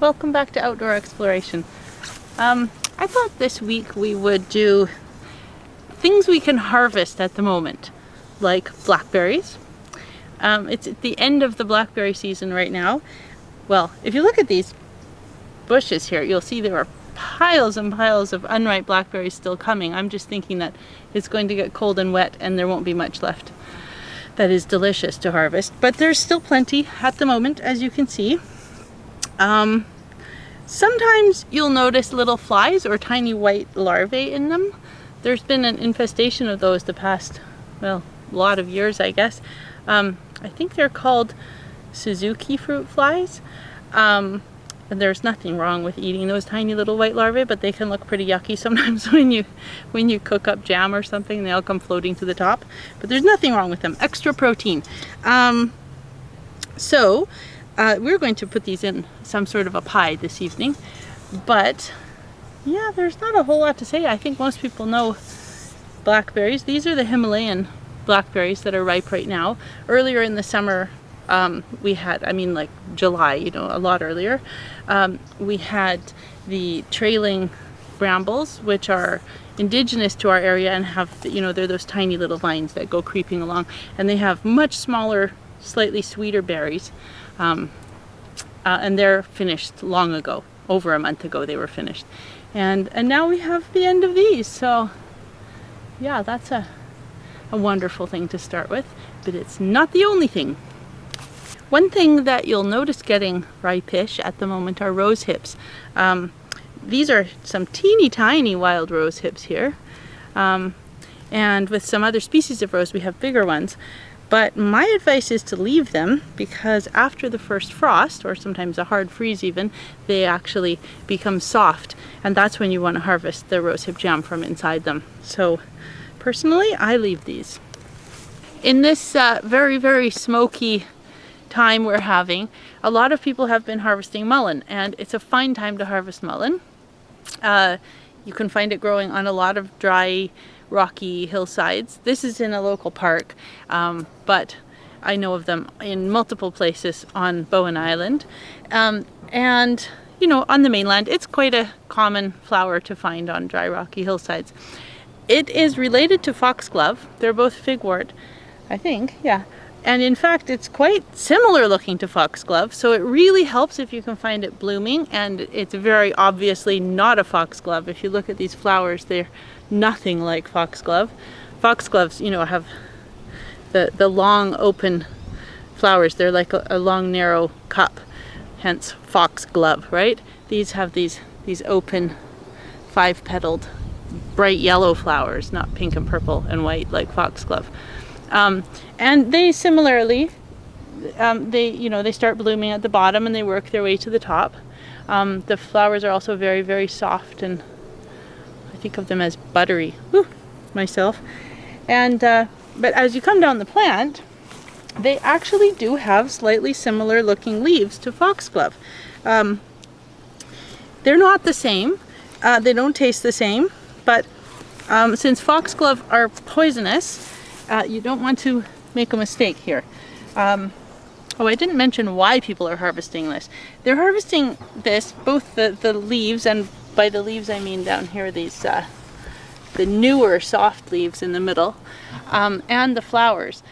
welcome back to Outdoor Exploration. I thought this week we would do things we can harvest at the moment, like blackberries. It's at the end of the blackberry season right now. Well, if you look at these bushes here, you'll see there are piles and piles of unripe blackberries still coming. I'm just thinking that it's going to get cold and wet and there won't be much left that is delicious to harvest. But there's still plenty at the moment, as you can see. Sometimes you'll notice little flies or tiny white larvae in them. There's been an infestation of those the past, well, lot of years, I guess. I think they're called Suzuki fruit flies. And there's nothing wrong with eating those tiny little white larvae, but they can look pretty yucky sometimes when you cook up jam or something. They all come floating to the top, but there's nothing wrong with them. Extra protein. We're going to put these in some sort of a pie this evening, but yeah, there's not a whole lot to say. I think most people know blackberries. These are the Himalayan blackberries that are ripe right now. Earlier in the summer, we had, like July, a lot earlier, we had the trailing brambles, which are indigenous to our area and have, they're those tiny little vines that go creeping along, and they have much smaller, slightly sweeter berries. And they're finished long ago. Over a month ago they were finished. And now we have the end of these. So yeah, that's a wonderful thing to start with, but it's not the only thing. One thing that you'll notice getting ripe-ish at the moment are rose hips. These are some teeny tiny wild rose hips here. And with some other species of rose we have bigger ones. But my advice is to leave them, because after the first frost, or sometimes a hard freeze even, they actually become soft, and that's when you want to harvest the rosehip jam from inside them. So personally, I leave these. In this very, very smoky time we're having, a lot of people have been harvesting mullen, and it's a fine time to harvest mullen. You can find it growing on a lot of dry, rocky hillsides. This is in a local park, but I know of them in multiple places on Bowen Island. And on the mainland, it's quite a common flower to find on dry, rocky hillsides. It is related to foxglove. They're both figwort, I think, yeah. And in fact, it's quite similar looking to foxglove, so it really helps if you can find it blooming, and it's very obviously not a foxglove. If you look at these flowers, they're nothing like foxglove. Foxgloves, have the long open flowers. They're like a long narrow cup, hence foxglove, right? These have these open 5-petaled bright yellow flowers, not pink and purple and white like foxglove. And they similarly, they start blooming at the bottom and they work their way to the top. The flowers are also very, very soft, and I think of them as buttery. Whew, myself. And but as you come down the plant, they actually do have slightly similar looking leaves to foxglove. They're not the same. They don't taste the same, but since foxglove are poisonous, you don't want to make a mistake here. Oh, I didn't mention why people are harvesting this. They're harvesting this, both the leaves, and by the leaves I mean down here these the newer soft leaves in the middle, and the flowers,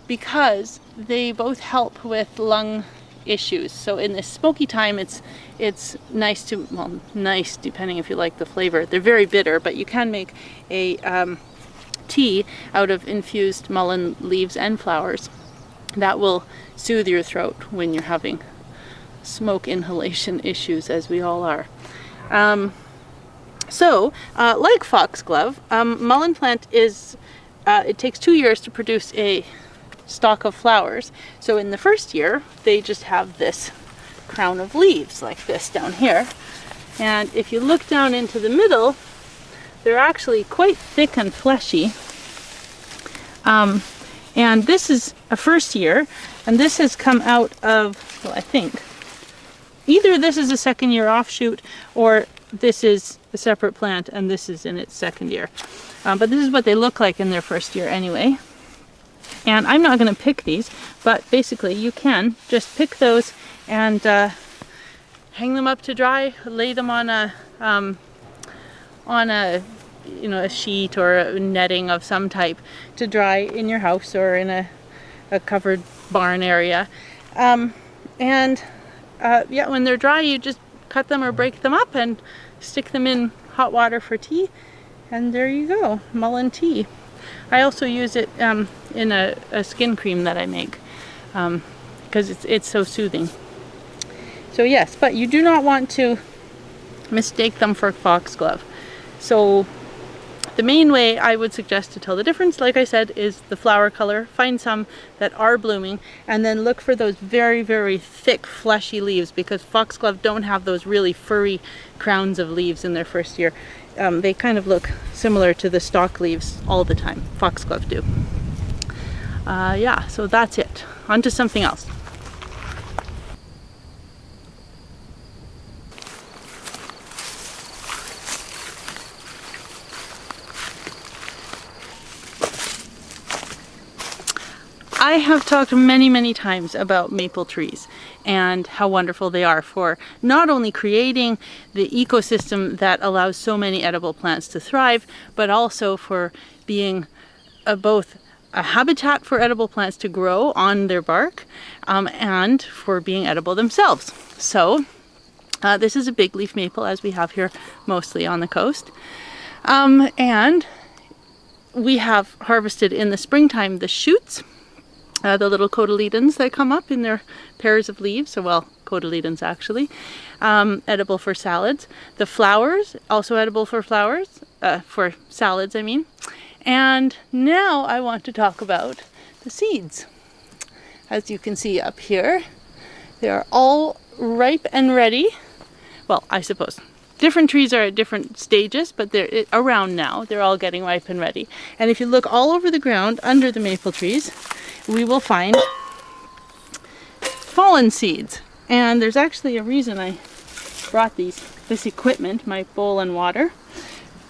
because they both help with lung issues. So in this smoky time, it's nice to, well, nice depending if you like the flavor. They're very bitter, but you can make a tea out of infused mullein leaves and flowers that will soothe your throat when you're having smoke inhalation issues, as we all are. Like foxglove, mullein plant is, it takes 2 years to produce a stalk of flowers. So in the first year, they just have this crown of leaves like this down here. And if you look down into the middle, they're actually quite thick and fleshy. And this is a first year, and this has come out of, well, I think, either this is a second year offshoot, or this is a separate plant and this is in its second year. But this is what they look like in their first year anyway. And I'm not going to pick these, but basically you can just pick those and hang them up to dry, lay them on a a sheet or a netting of some type to dry in your house or in a covered barn area. Yeah, when they're dry, you just cut them or break them up and stick them in hot water for tea, and there you go, Mullen tea. I also use it in a skin cream that I make because it's so soothing. So yes, but you do not want to mistake them for foxglove. So the main way I would suggest to tell the difference, like I said, is the flower color. Find some that are blooming and then look for those very, very thick, fleshy leaves, because foxglove don't have those really furry crowns of leaves in their first year. They kind of look similar to the stalk leaves all the time. Foxglove do. Yeah, so that's it. On to something else. I have talked many times about maple trees and how wonderful they are for not only creating the ecosystem that allows so many edible plants to thrive, but also for being both a habitat for edible plants to grow on their bark and for being edible themselves. So this is a big leaf maple, as we have here mostly on the coast. And we have harvested in the springtime the shoots. The little cotyledons that come up in their pairs of leaves, so well, cotyledons actually, edible for salads. The flowers, also edible for for salads I mean. And now I want to talk about the seeds. As you can see up here, they are all ripe and ready. Well, I suppose. Different trees are at different stages, but they're around now. They're all getting ripe and ready. And if you look all over the ground under the maple trees, we will find fallen seeds. And there's actually a reason I brought this equipment, my bowl and water.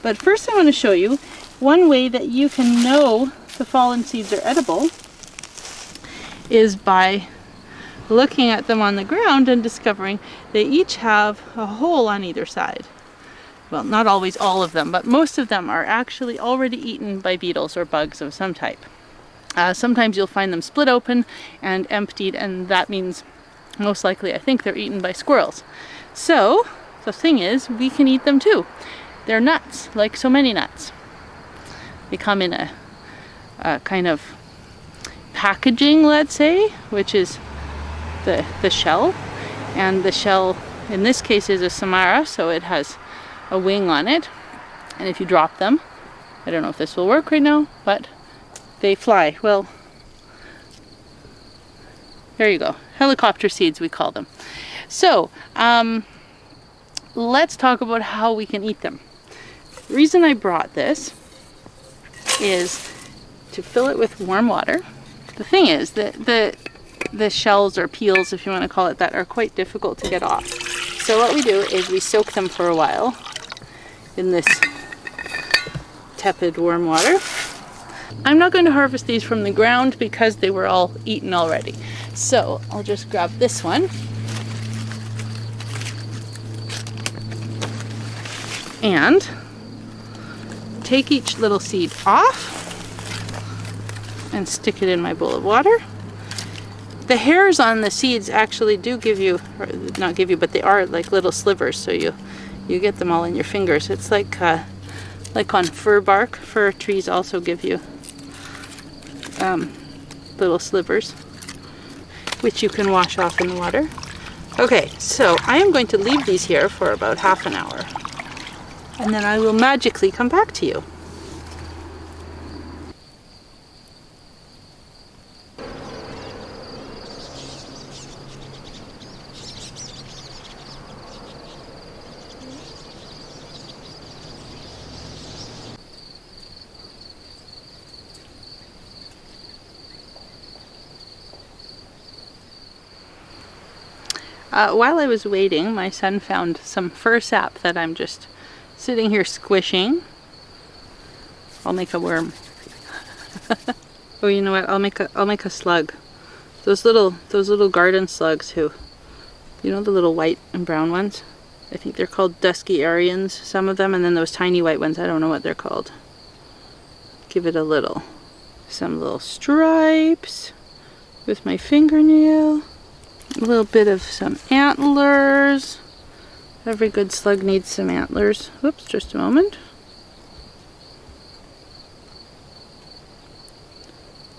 But first I want to show you one way that you can know the fallen seeds are edible is by looking at them on the ground and discovering they each have a hole on either side. Well, not always all of them, but most of them are actually already eaten by beetles or bugs of some type. Sometimes you'll find them split open and emptied, and that means most likely I think they're eaten by squirrels. So the thing is, we can eat them too. They're nuts, like so many nuts. They come in a kind of packaging, let's say, which is the shell, and the shell in this case is a samara, so it has a wing on it, and if you drop them, I don't know if this will work right now, but they fly. Well, there you go. Helicopter seeds, we call them. So let's talk about how we can eat them. The reason I brought this is to fill it with warm water. The thing is that the shells or peels, if you want to call it that, are quite difficult to get off. So what we do is we soak them for a while in this tepid warm water. I'm not going to harvest these from the ground because they were all eaten already. So I'll just grab this one and take each little seed off and stick it in my bowl of water. The hairs on the seeds actually do give you, or not give you, but they are like little slivers, so you get them all in your fingers. It's like on fir bark. Fir trees also give you little slivers, which you can wash off in the water. Okay, so I am going to leave these here for about half an hour, and then I will magically come back to you. While I was waiting, my son found some fir sap that I'm just sitting here squishing. I'll make a worm. Oh, you know what? I'll make a slug. Those little garden slugs who You know the little white and brown ones? I think they're called dusky Aryans, some of them, and then those tiny white ones, I don't know what they're called. Give it some little stripes with my fingernail. A little bit of some antlers. Every good slug needs some antlers. Whoops, just a moment.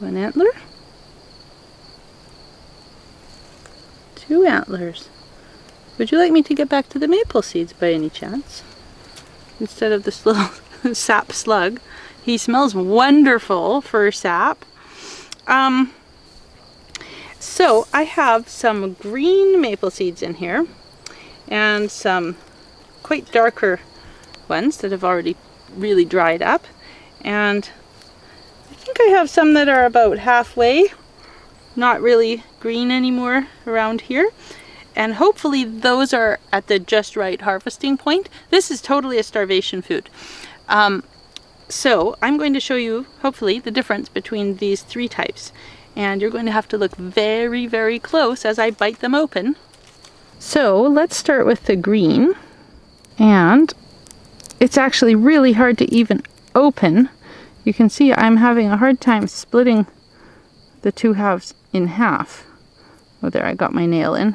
One antler. 2 antlers. Would you like me to get back to the maple seeds by any chance? Instead of this little sap slug. He smells wonderful for sap. So I have some green maple seeds in here and some quite darker ones that have already really dried up. And I think I have some that are about halfway, not really green anymore around here. And hopefully those are at the just right harvesting point. This is totally a starvation food. So I'm going to show you, hopefully, the difference between these 3 types. And you're going to have to look very, very close as I bite them open. So let's start with the green. And it's actually really hard to even open. You can see I'm having a hard time splitting the 2 halves in half. Oh, there, I got my nail in.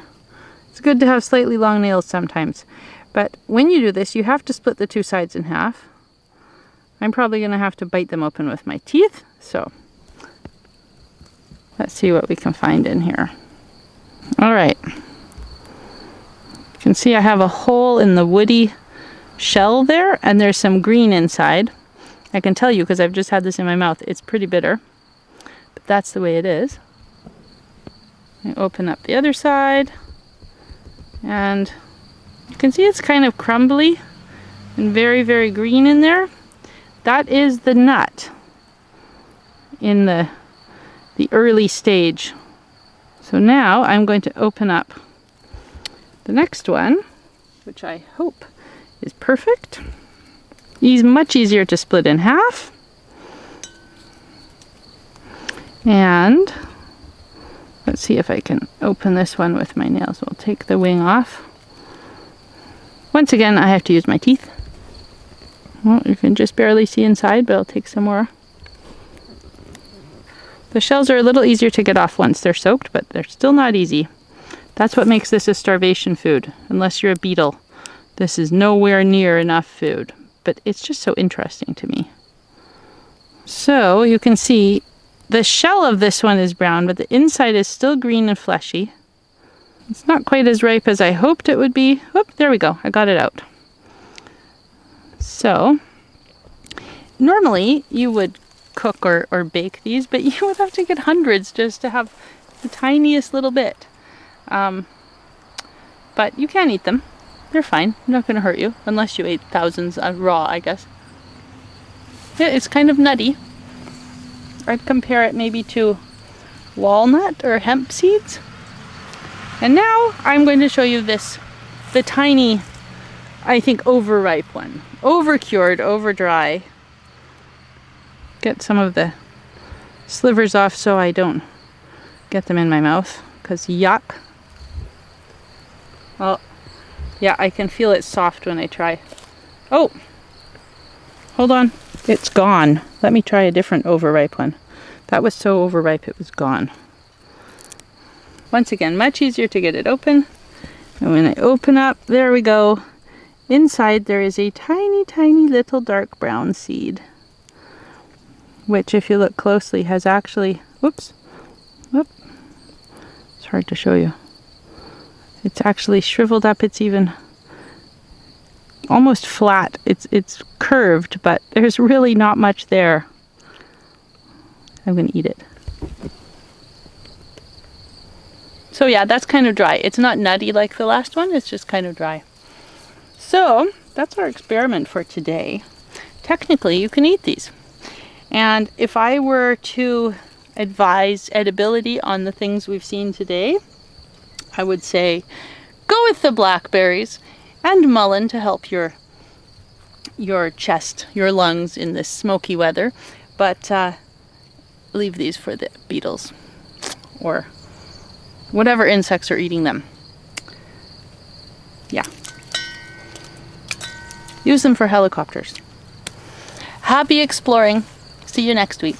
It's good to have slightly long nails sometimes. But when you do this, you have to split the 2 sides in half. I'm probably going to have to bite them open with my teeth. So let's see what we can find in here. All right. You can see I have a hole in the woody shell there, and there's some green inside. I can tell you because I've just had this in my mouth. It's pretty bitter, but that's the way it is. I open up the other side, and you can see it's kind of crumbly and very, very green in there. That is the nut in the early stage. So now I'm going to open up the next one, which I hope is perfect. He's much easier to split in half. And let's see if I can open this one with my nails. We'll take the wing off. Once again, I have to use my teeth. Well, you can just barely see inside, but I'll take some more. The shells are a little easier to get off once they're soaked, but they're still not easy. That's what makes this a starvation food. Unless you're a beetle, this is nowhere near enough food. But it's just so interesting to me. So you can see the shell of this one is brown, but the inside is still green and fleshy. It's not quite as ripe as I hoped it would be. Whoop, there we go. I got it out. So normally you would cook or bake these, but you would have to get hundreds just to have the tiniest little bit. But you can eat them. They're fine. They're not going to hurt you unless you ate thousands raw, I guess. Yeah, it's kind of nutty. I'd compare it maybe to walnut or hemp seeds. And now I'm going to show you the tiny, I think, overripe one. Over-cured, over-dry. Get some of the slivers off so I don't get them in my mouth, because yuck. Well, yeah, I can feel it soft when I try. Oh! Hold on. It's gone. Let me try a different overripe one. That was so overripe it was gone. Once again, much easier to get it open. And when I open up, there we go. Inside there is a tiny, tiny little dark brown seed, which if you look closely has actually, whoops, whoop, it's hard to show you. It's actually shriveled up. It's even almost flat. It's curved, but there's really not much there. I'm going to eat it. So yeah, that's kind of dry. It's not nutty like the last one. It's just kind of dry. So that's our experiment for today. Technically, you can eat these. And if I were to advise edibility on the things we've seen today, I would say go with the blackberries and mullein to help your chest, your lungs in this smoky weather. But leave these for the beetles or whatever insects are eating them. Use them for helicopters. Happy exploring. See you next week.